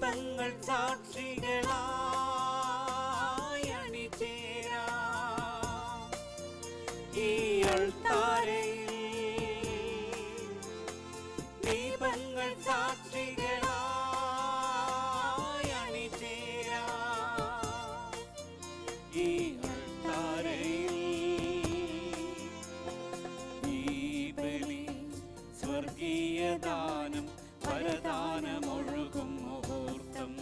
ദീപങ്ങൾ സാക്ഷികളായി അണിചേരാം ഈ അൾത്താരയിൽ. ദീപങ്ങൾ സാക്ഷികളായി അണിചേരാം ഈ അൾത്താരയിൽ. ഈ ബലി സ്വർഗീയദാനം വരദാനമൊഴുകും മുഹൂർത്തം.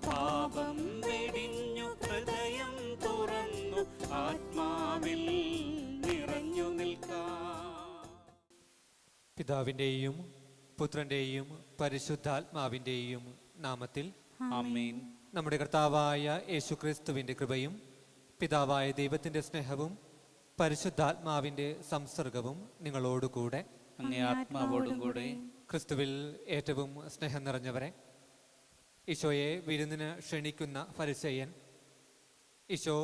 പാപം വെടിഞ്ഞു ഹൃദയം തുറന്നു ആത്മാവിൽ നിറഞ്ഞു നിൽക്കാം. പിതാവിൻ്റെയും പുത്രൻ്റെയും പരിശുദ്ധാത്മാവിൻ്റെയും നാമത്തിൽ ആമേൻ. നമ്മുടെ കർത്താവായ യേശുക്രിസ്തുവിൻ്റെ കൃപയും പിതാവായ ദൈവത്തിൻ്റെ സ്നേഹവും പരിശുദ്ധാത്മാവിൻ്റെ സംസർഗവും നിങ്ങളോടുകൂടെ അങ്ങേ ആത്മാവോടും കൂടെ. ക്രിസ്തുവിൽ ഏറ്റവും സ്നേഹം നിറഞ്ഞവരെ, ഈശോയെ വിരുന്നിന് ക്ഷണിക്കുന്ന ഫരിസേയൻ ഈശോ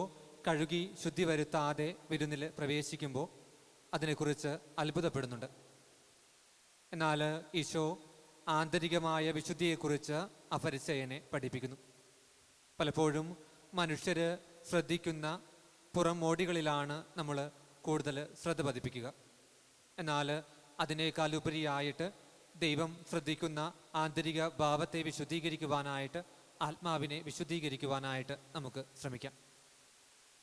കഴുകി ശുദ്ധി വരുത്താതെ വിരുന്നിൽ പ്രവേശിക്കുമ്പോൾ അതിനെക്കുറിച്ച് അത്ഭുതപ്പെടുന്നുണ്ട്. എന്നാൽ ഈശോ ആന്തരികമായ വിശുദ്ധിയെക്കുറിച്ച് ആ ഫരിസേയനെ പഠിപ്പിക്കുന്നു. പലപ്പോഴും മനുഷ്യർ ശ്രദ്ധിക്കുന്ന പുറമോടികളിലാണ് നമ്മൾ കൂടുതൽ ശ്രദ്ധ പതിപ്പിക്കുക. എന്നാൽ അതിനേക്കാൾ ഉപരിയായിട്ട് ദൈവം ശ്രദ്ധിക്കുന്ന ആന്തരിക ഭാവത്തെ വിശുദ്ധീകരിക്കുവാനായിട്ട്, ആത്മാവിനെ വിശുദ്ധീകരിക്കുവാനായിട്ട് നമുക്ക് ശ്രമിക്കാം.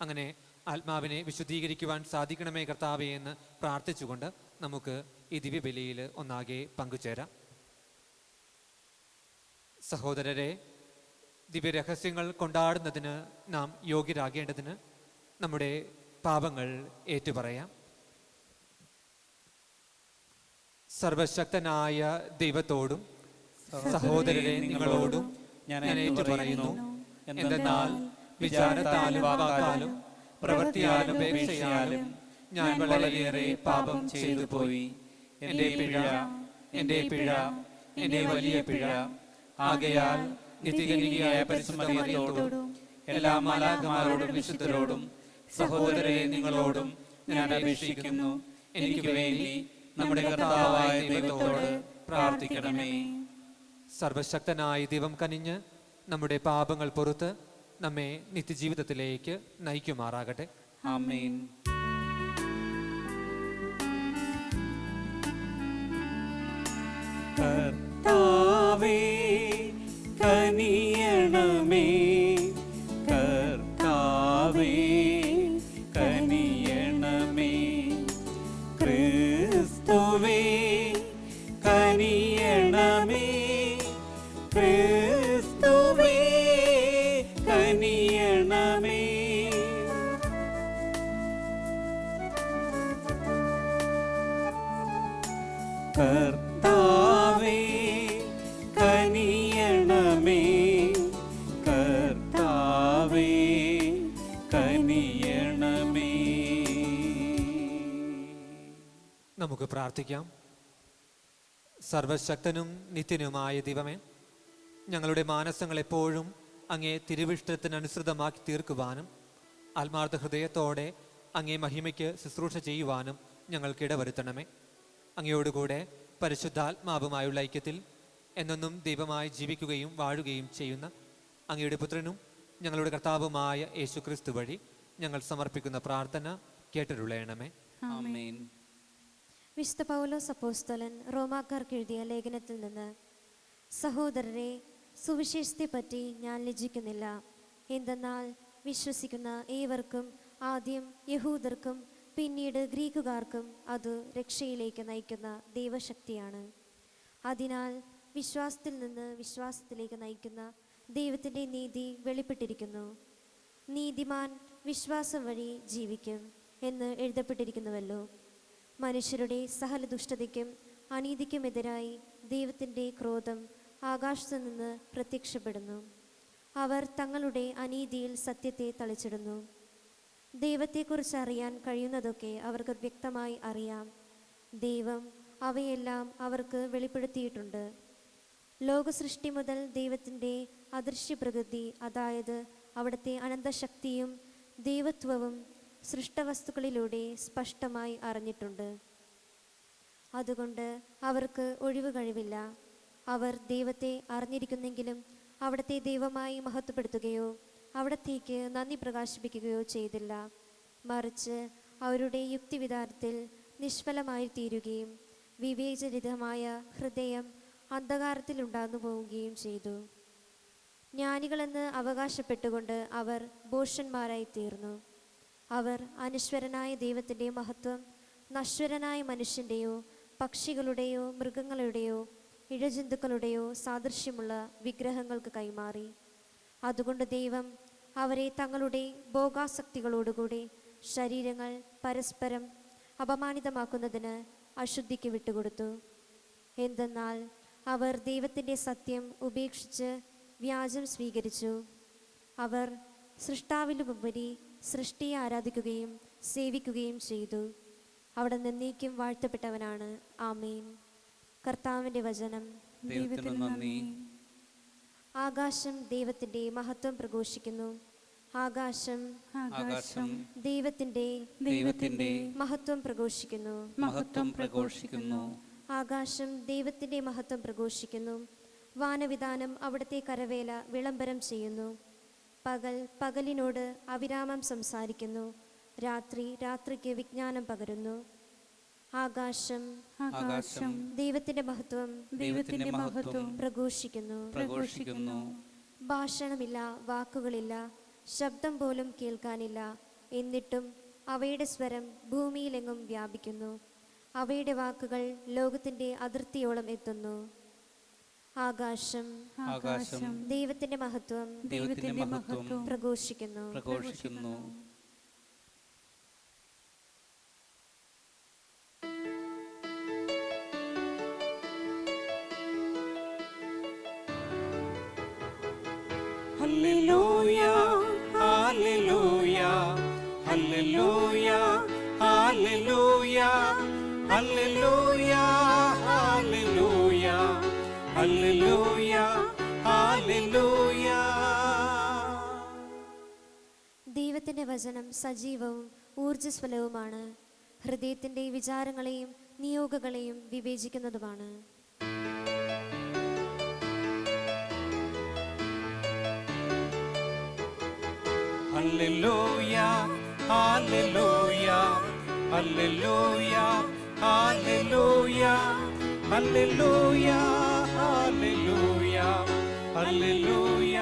അങ്ങനെ ആത്മാവിനെ വിശുദ്ധീകരിക്കുവാൻ സാധിക്കണമേ കർത്താവേ എന്ന് പ്രാർത്ഥിച്ചുകൊണ്ട് നമുക്ക് ഈ ദിവ്യബലിയിൽ ഒന്നാകെ പങ്കുചേരാം. സഹോദരരെ, ദിവ്യരഹസ്യങ്ങൾ കൊണ്ടാടുന്നതിന് നാം യോഗ്യരാകേണ്ടതിന് നമ്മുടെ പാപങ്ങൾ ഏറ്റുപറയാം. സർവശക്തനായ ദൈവത്തോടും സഹോദരരെ നിങ്ങളോടും ഞാൻ ഏറ്റുപറയുന്നു. എന്തെന്നാൽ വിചാരത്താലും വാക്കാലും പ്രവൃത്തിയാലും അപേക്ഷയാലും ഞാൻ വളരെയേറെ പാപം ചെയ്തു പോയി. എൻ്റെ പിഴ, എൻ്റെ പിഴ, എൻ്റെ വലിയ പിഴ. ആകയാൽ നിത്യകന്യകയായ പരിശുദ്ധമറിയത്തോടും എല്ലാ മാലാഖമാരോടും വിശുദ്ധരോടും സഹോദരരെ നിങ്ങളോടും ഞാൻ അപേക്ഷിക്കുന്നു, എനിക്ക് വേണ്ടി നമ്മുടെ കർത്താവായ ദൈവത്തോട് പ്രാർത്ഥിക്കണമേ. സർവശക്തനായ ദൈവം കനിഞ്ഞ് നമ്മുടെ പാപങ്ങൾ പൊറുത്ത് നമ്മെ നിത്യജീവിതത്തിലേക്ക് നയിക്കുമാറാകട്ടെ. ആമേൻ. കർത്താവേ കനിയണമേ, കർത്താവേ കനിയണമേ, ക്രിസ്തുവേ കനിയണമേ, ക്രിസ്തുവേ കനിയണമേ. കർത്താവേ കനിയണമേ, കർത്താവേ കനിയണമേ. നമുക്ക് പ്രാർത്ഥിക്കാം. സർവശക്തനും നിത്യനുമായ ദൈവമേ, ഞങ്ങളുടെ മാനസങ്ങൾ എപ്പോഴും അങ്ങേ തിരുവിഷ്ടത്തിനനുസൃതമാക്കി തീർക്കുവാനും ആത്മാർത്ഥ ഹൃദയത്തോടെ അങ്ങേ മഹിമയ്ക്ക് ശുശ്രൂഷ ചെയ്യുവാനും ഞങ്ങൾക്കിടവരുത്തണമേ. അങ്ങയോടുകൂടെ പരിശുദ്ധാത്മാവുമായുള്ള ഐക്യത്തിൽ എന്നെന്നും ദൈവമായി ജീവിക്കുകയും വാഴുകയും ചെയ്യുന്ന അങ്ങയുടെ പുത്രനും ഞങ്ങളുടെ കർത്താവുമായ യേശുക്രിസ്തു വഴി ഞങ്ങൾ സമർപ്പിക്കുന്ന പ്രാർത്ഥന കേട്ടിട്ടുള്ളണമേ. ആമേൻ. വിശുദ്ധ പൗലോസ് അപ്പോസ്തലൻ റോമാക്കാർക്ക് എഴുതിയ ലേഖനത്തിൽ നിന്ന്: സഹോദരരെ, സുവിശേഷത്തെപ്പറ്റി ഞാൻ ലജ്ജിക്കുന്നില്ല. എന്തെന്നാൽ വിശ്വസിക്കുന്ന ഏവർക്കും, ആദ്യം യഹൂദർക്കും പിന്നീട് ഗ്രീക്കുകാർക്കും അത് രക്ഷയിലേക്ക് നയിക്കുന്ന ദൈവശക്തിയാണ്. അതിനാൽ വിശ്വാസത്തിൽ നിന്ന് വിശ്വാസത്തിലേക്ക് നയിക്കുന്ന ദൈവത്തിൻ്റെ നീതി വെളിപ്പെട്ടിരിക്കുന്നു. നീതിമാൻ വിശ്വാസം വഴി ജീവിക്കും എന്ന് എഴുതപ്പെട്ടിരിക്കുന്നുവല്ലോ. മനുഷ്യരുടെ സകല ദുഷ്ടതയ്ക്കും അനീതിക്കുമെതിരായി ദൈവത്തിൻ്റെ ക്രോധം ആകാശത്തു നിന്ന് പ്രത്യക്ഷപ്പെടുന്നു. അവർ തങ്ങളുടെ അനീതിയിൽ സത്യത്തെ തളിച്ചിടുന്നു. ദൈവത്തെക്കുറിച്ച് അറിയാൻ കഴിയുന്നതൊക്കെ അവർക്ക് വ്യക്തമായി അറിയാം. ദൈവം അവയെല്ലാം അവർക്ക് വെളിപ്പെടുത്തിയിട്ടുണ്ട്. ലോകസൃഷ്ടി മുതൽ ദൈവത്തിൻ്റെ അദൃശ്യപ്രകൃതി, അതായത് അവിടുത്തെ അനന്തശക്തിയും ദൈവത്വവും സൃഷ്ടവസ്തുക്കളിലൂടെ സ്പഷ്ടമായി അറിഞ്ഞിട്ടുണ്ട്. അതുകൊണ്ട് അവർക്ക് ഒഴിവ് കഴിവില്ല. അവർ ദൈവത്തെ അറിഞ്ഞിരിക്കുന്നെങ്കിലും അവിടുത്തെ ദൈവമായി മഹത്വപ്പെടുത്തുകയോ അവിടത്തേക്ക് നന്ദി പ്രകാശിപ്പിക്കുകയോ ചെയ്തില്ല. മറിച്ച് അവരുടെ യുക്തിവിധാനത്തിൽ നിഷ്ഫലമായി തീരുകയും വിവേചരിതമായ ഹൃദയം അന്ധകാരത്തിൽ ഉണ്ടാകുന്നു പോവുകയും ചെയ്തു. ജ്ഞാനികളെന്ന് അവകാശപ്പെട്ടുകൊണ്ട് അവർ ഭോഷന്മാരായി തീർന്നു. അവർ അനശ്വരനായ ദൈവത്തിൻ്റെ മഹത്വം നശ്വരനായ മനുഷ്യൻ്റെയോ പക്ഷികളുടെയോ മൃഗങ്ങളുടെയോ ഇഴജന്തുക്കളുടെയോ സാദൃശ്യമുള്ള വിഗ്രഹങ്ങൾക്ക് കൈമാറി. അതുകൊണ്ട് ദൈവം അവരെ തങ്ങളുടെ ഭോഗാസക്തികളോടുകൂടി ശരീരങ്ങൾ പരസ്പരം അപമാനിതമാക്കുന്നതിന് അശുദ്ധിക്ക് വിട്ടുകൊടുത്തു. എന്തെന്നാൽ അവർ ദൈവത്തിൻ്റെ സത്യം ഉപേക്ഷിച്ച് വ്യാജം സ്വീകരിച്ചു. അവർ സൃഷ്ടാവിലുപരി സൃഷ്ടിയെ ആരാധിക്കുകയും സേവിക്കുകയും ചെയ്തു. അവിടെ എന്നേക്കും വാഴ്ത്തപ്പെട്ടവനാണ്. ആമേൻ. കർത്താവിൻ്റെ വചനം. ദൈവത്തിന് നന്ദി. ആകാശം ദൈവത്തിൻ്റെ മഹത്വം പ്രഘോഷിക്കുന്നു. ആകാശം ആകാശം ദൈവത്തിൻ്റെ മഹത്വം പ്രഘോഷിക്കുന്നു. മഹത്വം പ്രഘോഷിക്കുന്നു. ആകാശം ദൈവത്തിൻ്റെ മഹത്വം പ്രഘോഷിക്കുന്നു. വാനവിധാനം അവിടുത്തെ കരവേല വിളംബരം ചെയ്യുന്നു. പകൽ പകലിനോട് അവിരാമം സംസാരിക്കുന്നു. രാത്രി രാത്രിക്ക് വിജ്ഞാനം പകരുന്നു. ആകാശം ആകാശം ദൈവത്തിൻ്റെ മഹത്വം പ്രഘോഷിക്കുന്നു. ഭാഷണമില്ല, വാക്കുകളില്ല, ശബ്ദം പോലും കേൾക്കാനില്ല. എന്നിട്ടും അവയുടെ സ്വരം ഭൂമിയിലെങ്ങും വ്യാപിക്കുന്നു. അവയുടെ വാക്കുകൾ ലോകത്തിൻ്റെ അതിർത്തിയോളം എത്തുന്നു. ആകാശം ദൈവത്തിൻ്റെ മഹത്വം പ്രഘോഷിക്കുന്നു. ഹല്ലേലൂയ ഹല്ലേലൂയ ഹല്ലേലൂയ ഹല്ലേലൂയ ഹല്ലേലൂയ ഹല്ലേലൂയ ഹല്ലേലൂയ ഹല്ലേലൂയ. ദൈവത്തിൻ്റെ വചനം സജീവവും ഊർജ്ജസ്വലവുമാണ്. ഹൃദയത്തിൻ്റെ വിചാരങ്ങളെയും നിയോഗങ്ങളെയും വിവേചിക്കുന്നതുമാണ്. ഹല്ലേലൂയ ഹല്ലേലൂയ ഹല്ലേലൂയ ഹല്ലേലൂയ ഹല്ലേലൂയ ഹല്ലേലൂയ ഹല്ലേലൂയ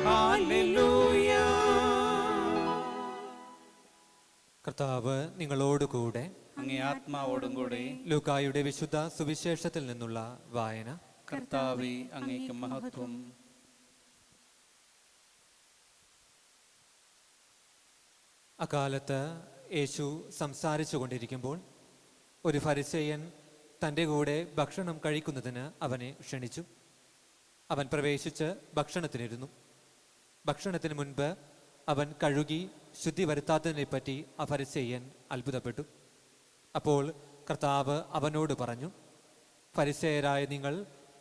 ഹല്ലേലൂയ. കർത്താവ് നിങ്ങളോടുകൂടെ. അങ്ങേ ആത്മാവോടും കൂടെ. ലൂക്കായുടെ വിശുദ്ധ സുവിശേഷത്തിൽ നിന്നുള്ള വായന. കർത്താവേ, അങ്ങേക്ക് മഹത്വം. അക്കാലത്ത് യേശു സംസാരിച്ചു കൊണ്ടിരിക്കുമ്പോൾ ഒരു ഫരിസേയൻ തൻ്റെ കൂടെ ഭക്ഷണം കഴിക്കുന്നതിന് അവനെ ക്ഷണിച്ചു. അവൻ പ്രവേശിച്ച് ഭക്ഷണത്തിനിരുന്നു. ഭക്ഷണത്തിന് മുൻപ് അവൻ കഴുകി ശുദ്ധി വരുത്താത്തതിനെപ്പറ്റി ആ ഫരിസേയൻ അത്ഭുതപ്പെട്ടു. അപ്പോൾ കർത്താവ് അവനോട് പറഞ്ഞു, ഫരിസേയരായ നിങ്ങൾ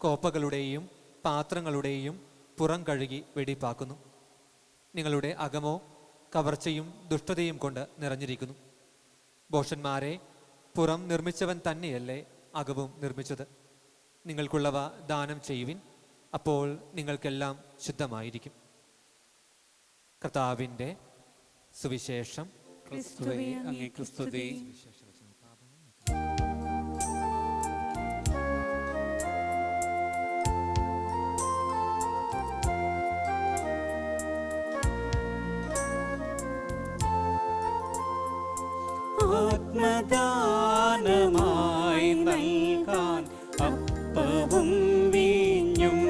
കോപ്പകളുടെയും പാത്രങ്ങളുടെയും പുറം കഴുകി വെടിപ്പാക്കുന്നു. നിങ്ങളുടെ അകമോ കവർച്ചയും ദുഷ്ടതയും കൊണ്ട് നിറഞ്ഞിരിക്കുന്നു. ഭോഷന്മാരെ, പുറം നിർമ്മിച്ചവൻ തന്നെയല്ലേ അകവും നിർമ്മിച്ചത്? നിങ്ങൾക്കുള്ളവ ദാനം ചെയ്യുവിൻ, അപ്പോൾ നിങ്ങൾക്കെല്ലാം ശുദ്ധമായിരിക്കും. കർത്താവിൻ്റെ സുവിശേഷം. ക്രിസ്തുവേ, അങ്ങേക്ക് സ്തുതി. ആത്മദാനമായി നൽകാൻ അപ്പവും വീഞ്ഞും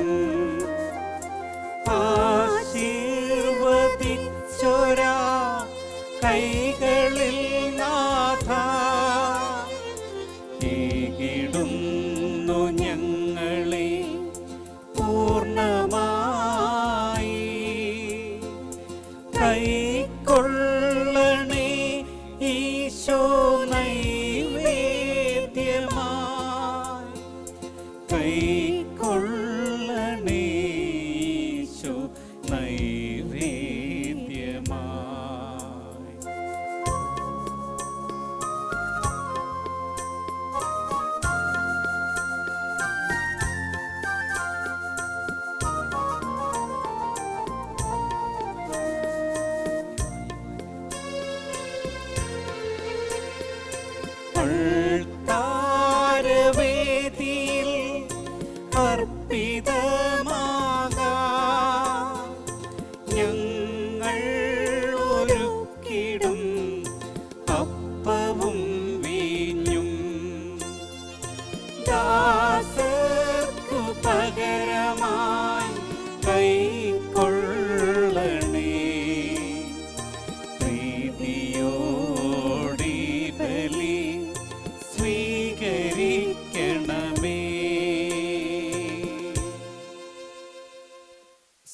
ആശീർവദിച്ചൊരാ കൈകളിൽ നാഥ ഏകിടുന്നു ഞങ്ങളെ പൂർണ്ണമായി. കൈക്കൊള്ളണേ ഈശോ നൈവേദ്യമേ,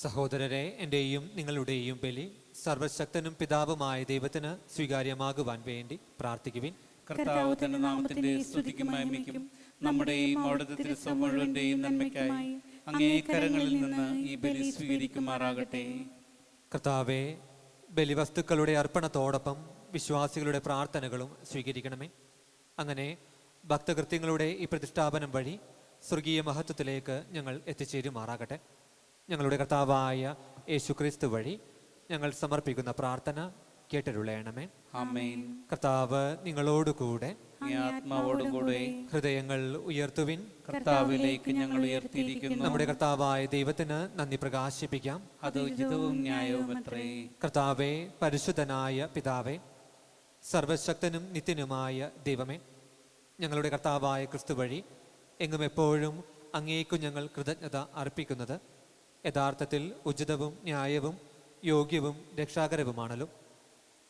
സഹോദരരെ, എൻ്റെയും നിങ്ങളുടെയും ബലി സർവശക്തനും പിതാവുമായ ദൈവത്തിന് സ്വീകാര്യമാകുവാൻ വേണ്ടി പ്രാർത്ഥിക്കുവിൻ. കർത്താവ് തന്റെ നാമത്തിന്റെ സ്തുതിക്കും മഹിമയ്ക്കും നമ്മുടെയും അവിടുത്തെ തിരുസഭ മുഴുവന്റെയും നന്മയ്ക്കായി അങ്ങേ കരങ്ങളിൽ നിന്ന് ഈ ബലി സ്വീകരിക്കുമാറാകട്ടെ. കർത്താവെ, ബലിവസ്തുക്കളുടെ അർപ്പണത്തോടൊപ്പം വിശ്വാസികളുടെ പ്രാർത്ഥനകളും സ്വീകരിക്കണമേ. അങ്ങനെ ഭക്തകൃത്യങ്ങളുടെ ഈ പ്രതിഷ്ഠാപനം വഴി സ്വർഗീയ മഹത്വത്തിലേക്ക് ഞങ്ങൾ എത്തിച്ചേരുമാറാകട്ടെ. ഞങ്ങളുടെ കർത്താവായ യേശുക്രിസ്തു വഴി ഞങ്ങൾ സമർപ്പിക്കുന്ന പ്രാർത്ഥന കേട്ടരുളയണമേ. ആമേൻ. കർത്താവ് നിങ്ങളോടുകൂടെ, ആത്മാവോടുകൂടെ ഹൃദയങ്ങൾ ഉയർത്തുവിൻ. കർത്താവിലേക്ക് ഞങ്ങൾ ഉയർത്തിയിരിക്കുന്നു. നമ്മുടെ കർത്താവായ ദൈവത്തിന് നന്ദി പ്രകാശിപ്പിക്കാം. അത് ഉചിതവും ന്യായവുമത്രേ. കർത്താവെ, പരിശുദ്ധനായ പിതാവേ, സർവശക്തനും നിത്യനുമായ ദൈവമേ, ഞങ്ങളുടെ കർത്താവായ ക്രിസ്തു വഴി എങ്ങും എപ്പോഴും അങ്ങേക്കു ഞങ്ങൾ കൃതജ്ഞത അർപ്പിക്കുന്നത് യഥാർത്ഥത്തിൽ ഉചിതവും ന്യായവും യോഗ്യവും രക്ഷാകരവുമാണല്ലോ.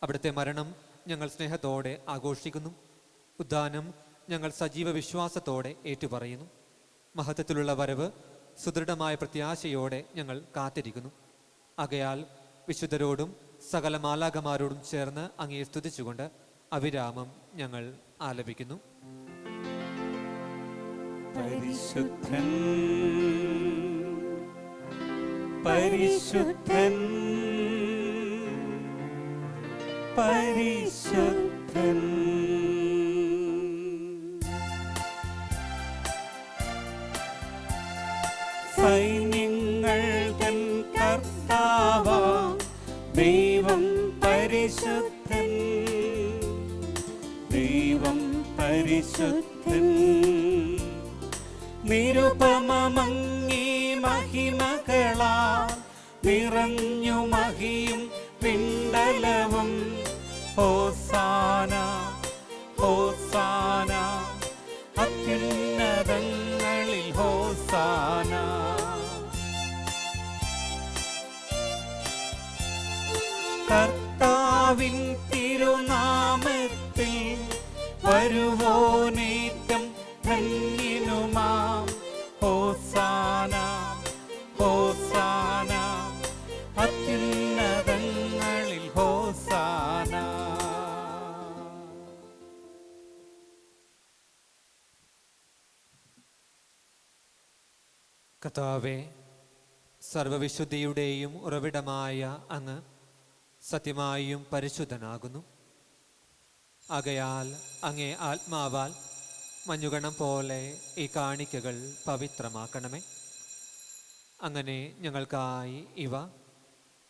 അവിടുത്തെ മരണം ഞങ്ങൾ സ്നേഹത്തോടെ ആഘോഷിക്കുന്നു. ഉദ്ധാനം ഞങ്ങൾ സജീവ വിശ്വാസത്തോടെ ഏറ്റുപറയുന്നു. മഹത്വത്തിലുള്ള വരവ് സുദൃഢമായ പ്രത്യാശയോടെ ഞങ്ങൾ കാത്തിരിക്കുന്നു. ആകയാൽ വിശുദ്ധരോടും സകല മാലാഖമാരോടും ചേർന്ന് അങ്ങയെ സ്തുതിച്ചുകൊണ്ട് അവിരാമം ഞങ്ങൾ ആലപിക്കുന്നു. പരിശുദ്ധൻ പരിശുദ്ധൻ പരിശുദ്ധൻ. സൈന്യങ്ങൾ തൻ കർത്താവാം ദൈവം പരിശുദ്ധൻ, ദൈവം പരിശുദ്ധൻ. നിരുപമമങ്ങി മഹിമകളാ നിറഞ്ഞു മഹിയും പിണ്ടലവും. ഹോസാന ഹോസാന അത്യുന്നതങ്ങളിൽ ഹോസാന. കർത്താവിൻ തിരുനാമത്തിൽ വരുവോനേറ്റം ധന്യനുമാം. ഹോസാന ഹോസാന അത്യുന്നതങ്ങളിൽ ഹോസാന. കർത്താവേ, സർവവിശുദ്ധിയുടെയും ഉറവിടമായ അങ്ങ് സത്യമായും പരിശുദ്ധനാകുന്നു. ആകയാൽ അങ്ങേ ആത്മാവാൽ മഞ്ഞുകണം പോലെ ഈ കാണിക്കകൾ പവിത്രമാക്കണമേ. അങ്ങനെ ഞങ്ങൾക്കായി ഇവ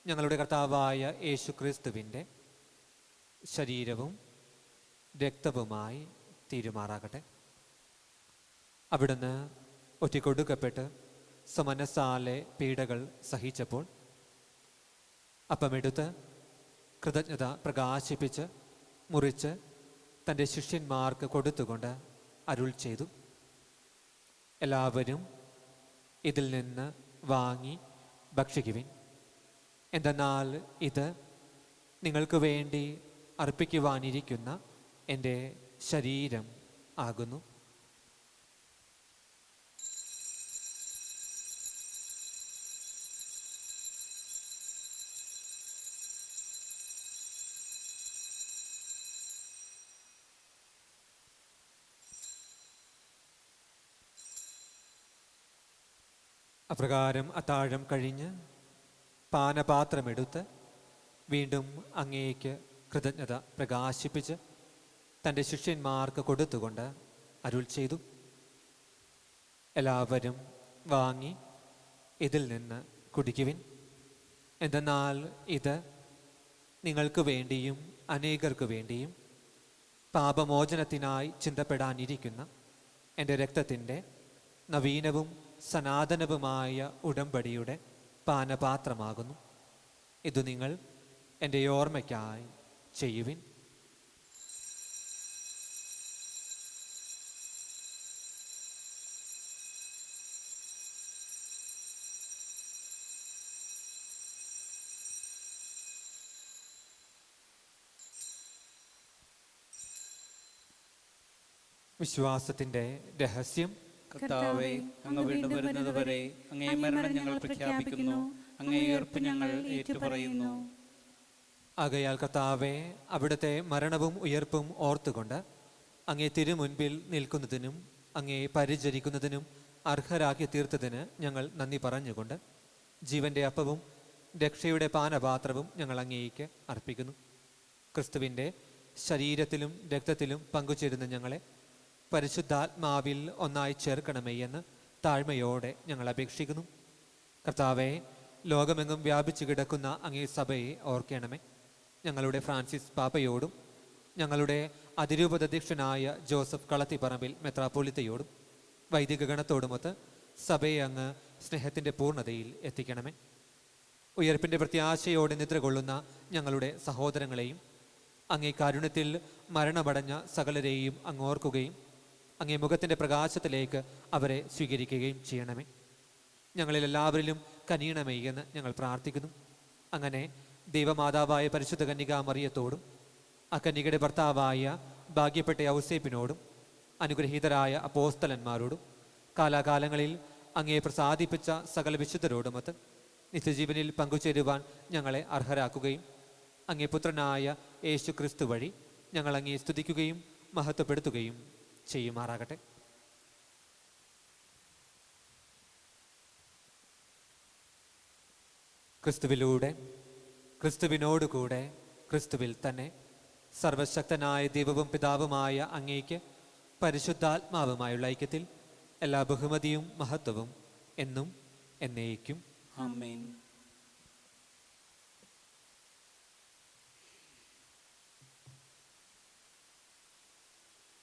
ഞങ്ങളുടെ കർത്താവായ യേശുക്രിസ്തുവിൻ്റെ ശരീരവും രക്തവുമായി തീരുമാറാകട്ടെ. അവിടുന്ന് ഒറ്റിക്കൊടുക്കപ്പെട്ട് സമനസാലെ പീഡകൾ സഹിച്ചപ്പോൾ അപ്പമെടുത്ത് കൃതജ്ഞത പ്രകാശിപ്പിച്ച് മുറിച്ച് തൻ്റെ ശിഷ്യന്മാർക്ക് കൊടുത്തുകൊണ്ട് അരുൾ ചെയ്തു, എല്ലാവരും ഇതിൽ നിന്ന് വാങ്ങി ഭക്ഷിക്കുവിൻ. എന്തെന്നാൽ ഇത് നിങ്ങൾക്ക് വേണ്ടി അർപ്പിക്കുവാനിരിക്കുന്ന എൻ്റെ ശരീരം ആകുന്നു. അപ്രകാരം അത്താഴം കഴിഞ്ഞ് പാനപാത്രമെടുത്ത് വീണ്ടും അങ്ങേക്ക് കൃതജ്ഞത പ്രകാശിപ്പിച്ച് തൻ്റെ ശിഷ്യന്മാർക്ക് കൊടുത്തുകൊണ്ട് അരുൾ ചെയ്തു, എല്ലാവരും വാങ്ങി ഇതിൽ നിന്ന് കുടിക്കുവിൻ. എന്തെന്നാൽ ഇത് നിങ്ങൾക്ക് വേണ്ടിയും അനേകർക്ക് വേണ്ടിയും പാപമോചനത്തിനായി ചിന്തപ്പെടാനിരിക്കുന്ന എൻ്റെ രക്തത്തിൻ്റെ നവീനവും സനാതനവുമായ ഉടമ്പടിയുടെ പാനപാത്രമാകുന്നു. ഇത് നിങ്ങൾ എൻ്റെ ഓർമ്മയ്ക്കായി ചെയ്യുവിൻ. വിശ്വാസത്തിൻ്റെ രഹസ്യം. കർത്താവേ, അങ്ങ് വീണ്ടും വരുന്നത് വരെ അങ്ങേ മരണം ഞങ്ങൾ പ്രഖ്യാപിക്കുന്നു. അങ്ങേ ഉയർപ്പ് ഞങ്ങൾ ഏറ്റുപറയുന്നു. ആകയാൽ കർത്താവേ, അവിടുത്തെ മരണവും ഉയർപ്പും ഓർത്തുകൊണ്ട് അങ്ങേ തിരുമുൻപിൽ നിൽക്കുന്നതിനും അങ്ങേ പരിചരിക്കുന്നതിനും അർഹരാക്കി തീർത്തതിന് ഞങ്ങൾ നന്ദി പറഞ്ഞുകൊണ്ട് ജീവന്റെ അപ്പവും രക്ഷയുടെ പാനപാത്രവും ഞങ്ങൾ അങ്ങേക്ക് അർപ്പിക്കുന്നു. ക്രിസ്തുവിൻ്റെ ശരീരത്തിലും രക്തത്തിലും പങ്കുചേരുന്ന ഞങ്ങളെ പരിശുദ്ധാത്മാവിൽ ഒന്നായി ചേർക്കണമേ എന്ന് താഴ്മയോടെ ഞങ്ങൾ അപേക്ഷിക്കുന്നു. കർത്താവെ, ലോകമെങ്ങും വ്യാപിച്ചു കിടക്കുന്ന അങ്ങേ സഭയെ ഓർക്കണമേ. ഞങ്ങളുടെ ഫ്രാൻസിസ് പാപ്പയോടും ഞങ്ങളുടെ അതിരൂപതധ്യക്ഷനായ ജോസഫ് കളത്തിപ്പറമ്പിൽ മെത്രാപ്പോലിത്തയോടും വൈദിക ഗണത്തോടുമൊത്ത് സഭയെ അങ്ങ് സ്നേഹത്തിൻ്റെ പൂർണ്ണതയിൽ എത്തിക്കണമേ. ഉയർപ്പിൻ്റെ പ്രത്യാശയോടെ നിദ്ര കൊള്ളുന്ന ഞങ്ങളുടെ സഹോദരങ്ങളെയും അങ്ങേ കാരുണ്യത്തിൽ മരണമടഞ്ഞ സകലരെയും അങ്ങോർക്കുകയും അങ്ങേ മുഖത്തിൻ്റെ പ്രകാശത്തിലേക്ക് അവരെ സ്വീകരിക്കുകയും ചെയ്യണമേ. ഞങ്ങളിലെല്ലാവരിലും കനിയണമേ എന്ന് ഞങ്ങൾ പ്രാർത്ഥിക്കുന്നു. അങ്ങനെ ദൈവമാതാവായ പരിശുദ്ധ കന്യകാ മറിയത്തോടും ആ കന്യകയുടെ ഭർത്താവായ ഭാഗ്യപ്പെട്ട ഔസേപ്പിനോടും അനുഗ്രഹീതരായ അപ്പോസ്തലന്മാരോടും കാലാകാലങ്ങളിൽ അങ്ങേ പ്രസാദിപ്പിച്ച സകല വിശുദ്ധരോടുമൊത്ത് നിത്യജീവനിൽ പങ്കുചേരുവാൻ ഞങ്ങളെ അർഹരാക്കുകയും അങ്ങേ പുത്രനായ യേശു ക്രിസ്തു വഴി ഞങ്ങൾ അങ്ങേ സ്തുതിക്കുകയും മഹത്വപ്പെടുത്തുകയും ചെയ്യുമാറാകട്ടെ. ക്രിസ്തുവിലൂടെ, ക്രിസ്തുവിനോടുകൂടെ, ക്രിസ്തുവിൽ തന്നെ സർവശക്തനായ ദൈവവും പിതാവുമായ അങ്ങേക്ക് പരിശുദ്ധാത്മാവുമായുള്ള ഐക്യത്തിൽ എല്ലാ ബഹുമതിയും മഹത്വവും എന്നും എന്നേക്കും ആമേൻ.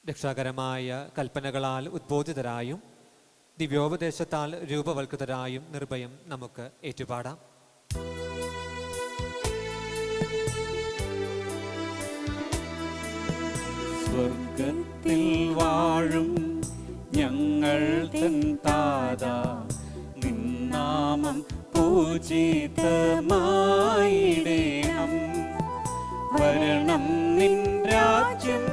രക്ഷാകരമായ കൽപ്പനകളാൽ ഉദ്ബോധിതരായും ദിവ്യോപദേശത്താൽ രൂപവൽകൃതരായും നിർഭയം നമുക്ക് ഏറ്റുപാടാം. സ്വർഗത്തിൽ വാഴും ഞങ്ങൾ തൻ താതാ, നിൻ നാമം പൂജിതമായിടേണം. വരണം നിൻ രാജ്യം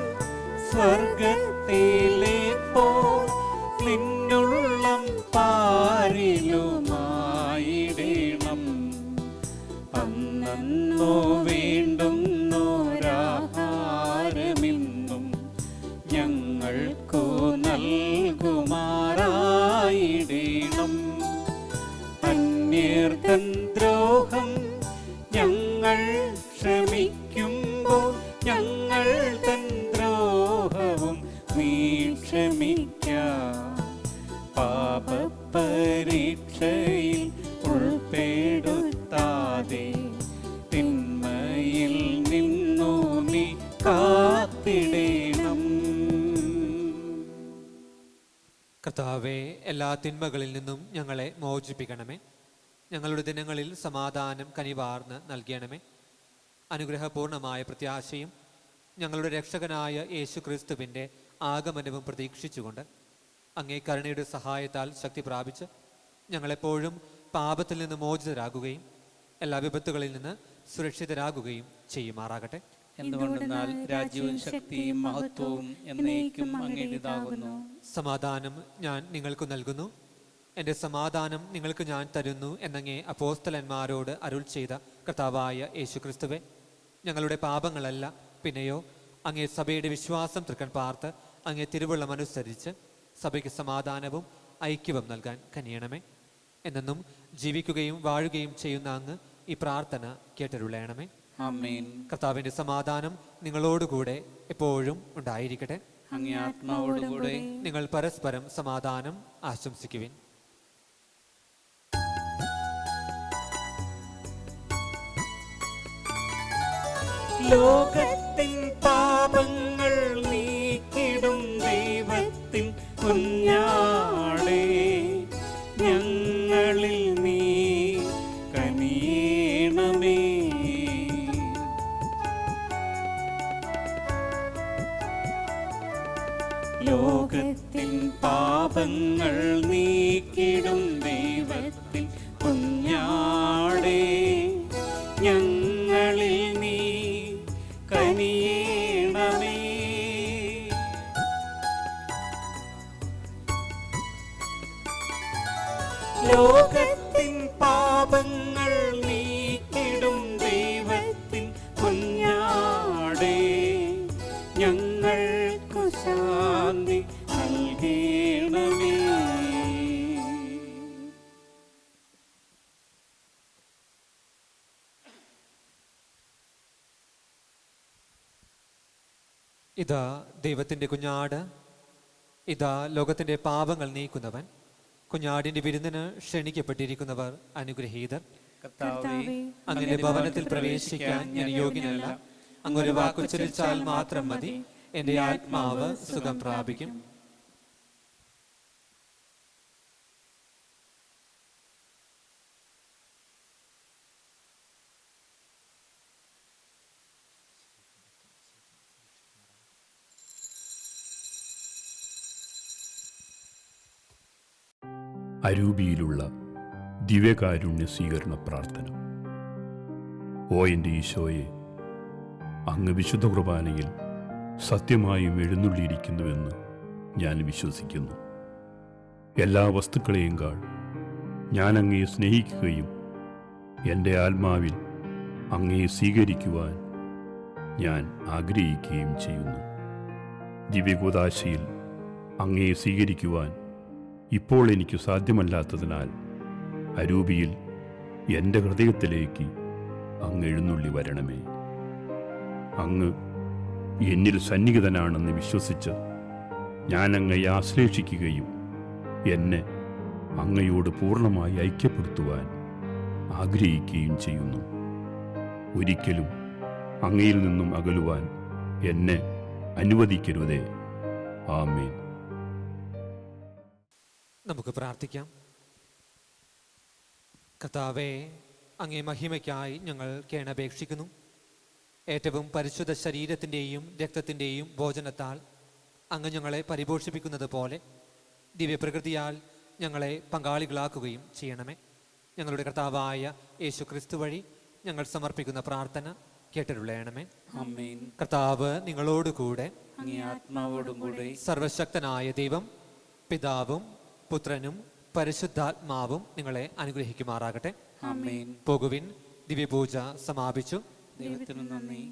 സ്വർഗത്തിലെ പോൽ നിന്നുള്ളം പാരിലുമായിടേണം. അന്നോ വേണ്ടുന്നോരാഹാരമിന്നും ഞങ്ങൾക്കു നൽകുമാറായിടേണം. അന്യർതൻ ദ്രോഹം ഞങ്ങൾ ക്ഷമിക്കുമ്പോൾ ഞങ്ങൾ തൻ ദ്രോഹവും നീ ക്ഷമിക്കാം. പാപപരീക്ഷയിൽ ഉൾപ്പെടുത്താതെ തിന്മയിൽ നിന്നു നീ കാത്തിടേണം. കർത്താവേ, എല്ലാ തിന്മകളിൽ നിന്നും ഞങ്ങളെ മോചിപ്പിക്കണമേ. ഞങ്ങളുടെ ദിനങ്ങളിൽ സമാധാനം കനിവാർന്ന് നൽകണമേ. അനുഗ്രഹപൂർണമായ പ്രത്യാശയും ഞങ്ങളുടെ രക്ഷകനായ യേശു ക്രിസ്തുവിൻ്റെ ആഗമനവും പ്രതീക്ഷിച്ചുകൊണ്ട് അങ്ങേ കരുണയുടെ സഹായത്താൽ ശക്തി പ്രാപിച്ച് ഞങ്ങളെപ്പോഴും പാപത്തിൽ നിന്ന് മോചിതരാകുകയും എല്ലാ വിപത്തുകളിൽ നിന്ന് സുരക്ഷിതരാകുകയും ചെയ്യുമാറാകട്ടെ. എന്തുകൊണ്ടെന്നാൽ രാജ്യവും ശക്തിയും മഹത്വവും എന്നേക്കും അങ്ങേടേതാകുന്നു. സമാധാനം ഞാൻ നിങ്ങൾക്ക് നൽകുന്നു, എൻ്റെ സമാധാനം നിങ്ങൾക്ക് ഞാൻ തരുന്നു എന്നങ്ങേ അപ്പോസ്തലന്മാരോട് അരുൾ ചെയ്ത കർത്താവായ യേശു ക്രിസ്തുവേ, ഞങ്ങളുടെ പാപങ്ങളല്ല പിന്നെയോ അങ്ങേ സഭയുടെ വിശ്വാസം തൃക്കൺ പാർത്ത് അങ്ങേ തിരുവുള്ളമനുസരിച്ച് സഭയ്ക്ക് സമാധാനവും ഐക്യവും നൽകാൻ കനിയണമേ. എന്നെന്നും ജീവിക്കുകയും വാഴുകയും ചെയ്യുന്ന അങ്ങ് ഈ പ്രാർത്ഥന കേട്ടരുളയണമേ. ആമേൻ. കർത്താവിൻ്റെ സമാധാനം നിങ്ങളോടുകൂടെ എപ്പോഴും ഉണ്ടായിരിക്കട്ടെ. അങ്ങേ ആത്മാവോടുകൂടെ. നിങ്ങൾ പരസ്പരം സമാധാനം ആശംസിക്കുവിൻ. ലോകത്തിൻ പാപങ്ങൾ നീക്കിടും ദൈവത്തിൻ കുഞ്ഞാടേ, ഞങ്ങളിൽ നീ കനിയണമേ. ലോകത്തിൻ പാപങ്ങൾ നീക്കിടും ദൈവത്തിൻ കുഞ്ഞാടേ, ഞങ്ങളിൽ നീ കനിയണമേ. ലോകത്തിൻ പാപങ്ങൾ ഇതാ ദൈവത്തിൻ്റെ കുഞ്ഞാട്, ഇതാ ലോകത്തിൻ്റെ പാപങ്ങൾ നീക്കുന്നവൻ. കുഞ്ഞാടിൻ്റെ വിരുന്നിന് ക്ഷണിക്കപ്പെട്ടിരിക്കുന്നവർ അനുഗ്രഹീതർ. കർത്താവേ, അങ്ങയുടെ ഭവനത്തിൽ പ്രവേശിക്കാൻ ഞാൻ യോഗ്യനല്ല. അങ്ങൊരു വാക്കുച്ചരിച്ചാൽ മാത്രം മതി, എൻ്റെ ആത്മാവ് സുഖം പ്രാപിക്കും. അരൂപിയിലുള്ള ദിവ്യകാരുണ്യ സ്വീകരണ പ്രാർത്ഥന. ഓ എൻ്റെ ഈശോയെ, അങ്ങ് വിശുദ്ധ കുർബാനയിൽ സത്യമായും എഴുന്നള്ളിയിരിക്കുന്നുവെന്ന് ഞാൻ വിശ്വസിക്കുന്നു. എല്ലാ വസ്തുക്കളെയും കാൾ ഞാൻ അങ്ങയെ സ്നേഹിക്കുകയും എൻ്റെ ആത്മാവിൽ അങ്ങയെ സ്വീകരിക്കുവാൻ ഞാൻ ആഗ്രഹിക്കുകയും ചെയ്യുന്നു. ദിവ്യകൂദാശയിൽ അങ്ങയെ സ്വീകരിക്കുവാൻ ഇപ്പോൾ എനിക്ക് സാധ്യമല്ലാത്തതിനാൽ അരൂപിയിൽ എൻ്റെ ഹൃദയത്തിലേക്ക് അങ്ങ് എഴുന്നള്ളി വരണമേ. അങ്ങ് എന്നിൽ സന്നിഹിതനാണെന്ന് വിശ്വസിച്ച് ഞാൻ അങ്ങയെ ആശ്ലേഷിക്കുകയും എന്നെ അങ്ങയോട് പൂർണ്ണമായി ഐക്യപ്പെടുത്തുവാൻ ആഗ്രഹിക്കുകയും ചെയ്യുന്നു. ഒരിക്കലും അങ്ങയിൽ നിന്നും അകലുവാൻ എന്നെ അനുവദിക്കരുതേ. ആമേൻ. നമുക്ക് പ്രാർത്ഥിക്കാം. കർത്താവേ, അങ്ങേ മഹിമയ്ക്കായി ഞങ്ങൾ കേണപേക്ഷിക്കുന്നു. ഏറ്റവും പരിശുദ്ധ ശരീരത്തിൻ്റെയും രക്തത്തിൻ്റെയും ഭോജനത്താൽ അങ്ങ് ഞങ്ങളെ പരിപോഷിപ്പിക്കുന്നത് പോലെ ദിവ്യപ്രകൃതിയാൽ ഞങ്ങളെ പങ്കാളികളാക്കുകയും ചെയ്യണമേ. ഞങ്ങളുടെ കർത്താവായ യേശു ക്രിസ്തു വഴി ഞങ്ങൾ സമർപ്പിക്കുന്ന പ്രാർത്ഥന കേട്ടരുളയണമേ. ആമേൻ. കർത്താവ് നിങ്ങളോടുകൂടെ, അങ്ങേ ആത്മാവോടും കൂടെ. സർവശക്തനായ ദൈവം പിതാവും പുത്രനും പരിശുദ്ധാത്മാവും നിങ്ങളെ അനുഗ്രഹിക്കുമാറാകട്ടെ. ആമേൻ. പോകുവിൻ. ദിവ്യപൂജ സമാപിച്ചു. ദൈവത്തിന് നന്ദി.